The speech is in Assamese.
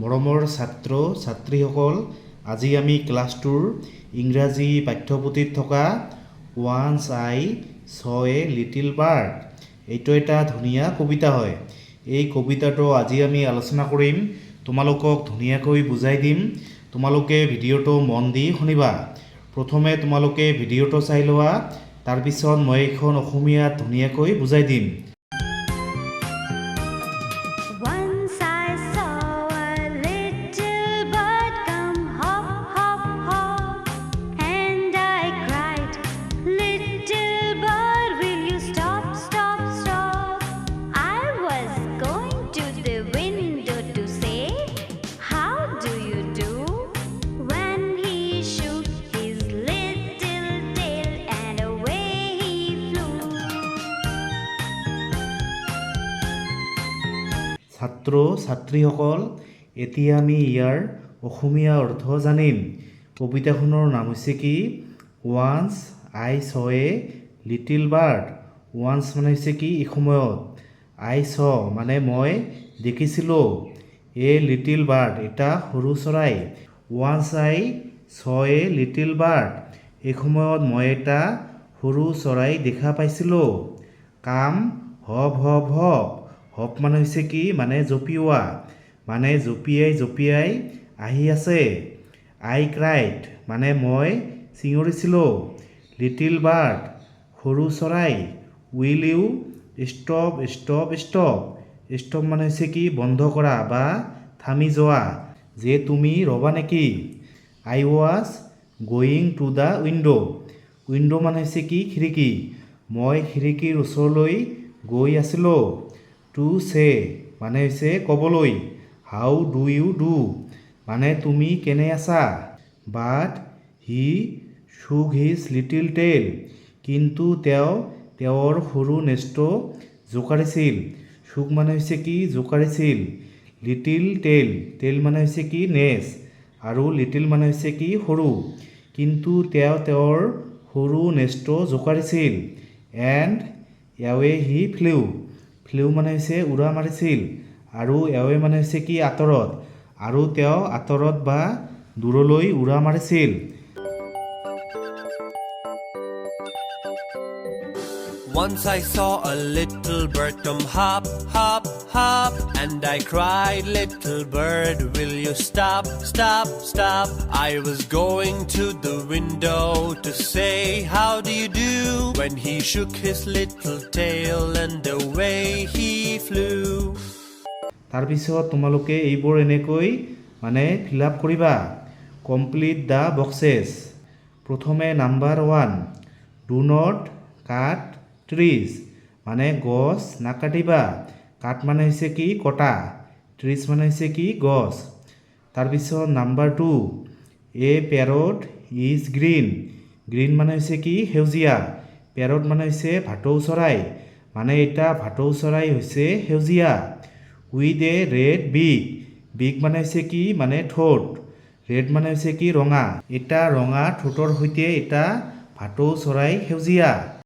মৰমৰ ছাত্ৰ ছাত্ৰীসকল, আজি আমি ক্লাছ 2ৰ ইংৰাজী পাঠ্যপুথিত থকা once I so a little bird এইটো এটা ধুনীয়া কবিতা হয়। এই কবিতাটো আজি আমি আলোচনা কৰিম। তোমালোকক ধুনীয়াকৈ বুজাই দিম। তোমালোকে ভিডিঅ'টো মন দি শুনিবা। প্ৰথমে তোমালোকে ভিডিঅ'টো চাই লোৱা, তাৰপিছত মই এইখন অসমীয়াত ধুনীয়াকৈ বুজাই দিম। Once I saw a little bird come hop, hop, hop, and I cried, little bird, will you stop, stop, stop? I was going to the window to say, how do you do? When he shook his little tail and away he flew. ছাত্ৰ ছাত্ৰীসকল, এতিয়া আমি ইয়াৰ অসমীয়া অৰ্থ জানিম। কবিতাখনৰ নাম হৈছে কি? Once I so a little bird. Once মানে হৈছে কি? এসময়ত। আই ছ মানে মই দেখিছিলোঁ। এ লিটিল বাৰ্ড এটা সৰু চৰাই। Once I so a little bird এসময়ত মই এটা সৰু চৰাই দেখা পাইছিলোঁ। কাম হপ হপ হপ। হপ মানে হৈছে কি? মানে জঁপিওৱা, মানে জঁপিয়াই জঁপিয়াই আহি আছে। আই ক্ৰাইড মানে মই চিঞৰিছিলোঁ। লিটিল বাৰ্ড সৰু চৰাই। Will you stop stop stop. Stop মানে হৈছে কি? বন্ধ কৰা বা থামি যোৱা, যে তুমি ৰ'বা নেকি? I was going to the window'. Window' মানে হৈছে কি? খিৰিকী। মই খিৰিকীৰ ওচৰলৈ গৈ আছিলোঁ। টু চে মানে হৈছে ক'বলৈ। হাউ ডু ইউ ডু মানে তুমি কেনে আছা? বাট হি শুক হিজ লিটিল টেইল কিন্তু তেওঁ তেওঁৰ সৰু নেজটো জোকাৰিছিল। শুক মানে হৈছে কি? জোকাৰিছিল। লিটিল টেইল, টেইল মানে হৈছে কি? নেজ, আৰু লিটিল মানে হৈছে কি? সৰু। কিন্তু তেওঁ তেওঁৰ সৰু নেজটো জোকাৰিছিল। And away he flew. Flew মানে হৈছে উৰা মাৰিছিল, আৰু এৱে মানে হৈছে কি? আঁতৰত, আৰু তেওঁ আঁতৰত বা দূৰলৈ উৰা মাৰিছিল। Once I saw a little bird come hop, hop, hop, and I cried, little bird, will you stop, stop, stop? I was going to the window to say, how do you do? When he shook his little tail and away he flew. তাৰপিছত তোমালোকে এইবোৰ এনেকৈ মানে ফিল আপ কৰিবা। Complete the boxes. প্ৰথমে number 1, do not cut trees মানে গছ নাকাটিবা। কাট মানে হৈছে কি? কটা। ট্ৰিজ মানে হৈছে কি? গছ। তাৰপিছত number 2, A parrot is green. Green মানে হৈছে কি? সেউজীয়া। পেৰট মানে হৈছে ভাটৌ চৰাই, মানে এটা ভাটৌ চৰাই হৈছে সেউজীয়া। With a red big. Big মানে হৈছে কি? মানে ঠোঁট। ৰেড মানে হৈছে কি? ৰঙা। এটা ৰঙা ঠোঁটৰ সৈতে এটা ভাটৌ চৰাই সেউজীয়া।